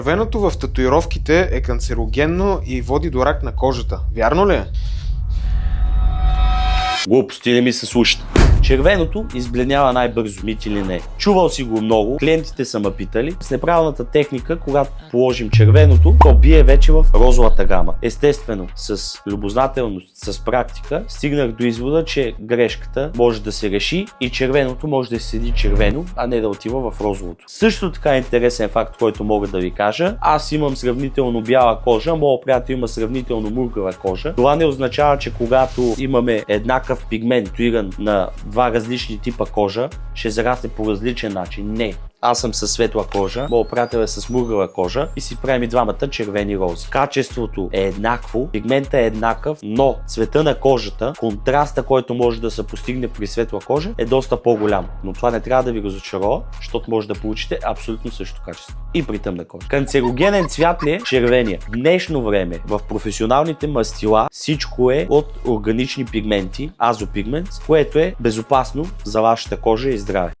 Червеното в татуировките е канцерогенно и води до рак на кожата. Вярно ли е? Глупости не ми се слушат. Червеното избледнява най-бързо, мит или не. Чувал си го много, клиентите са ме питали. С неправилната техника, когато положим червеното, то бие вече в розовата гама. Естествено, с любознателност, с практика, стигнах до извода, че грешката може да се реши и червеното може да седи червено, а не да отива в розовото. Също така интересен факт, който мога да ви кажа. Аз имам сравнително бяла кожа, моят приятел има сравнително мургава кожа. Това не означава, че когато имаме еднакъв пигмент, татуиран на два различни типа кожа, ще зарасне по различен начин. Не. Аз съм със светла кожа, моят приятел е с мургава кожа и си правим и двамата червени рози. Качеството е еднакво, пигмента е еднакъв, но цвета на кожата, контраста, който може да се постигне при светла кожа, е доста по-голям. Но това не трябва да ви разочарова, защото може да получите абсолютно същото качество. И при тъмна кожа. Канцерогенен цвят ли е червения? В днешно време в професионалните мастила всичко е от органични пигменти, азопигмент, което е безопасно за вашата кожа и здраве.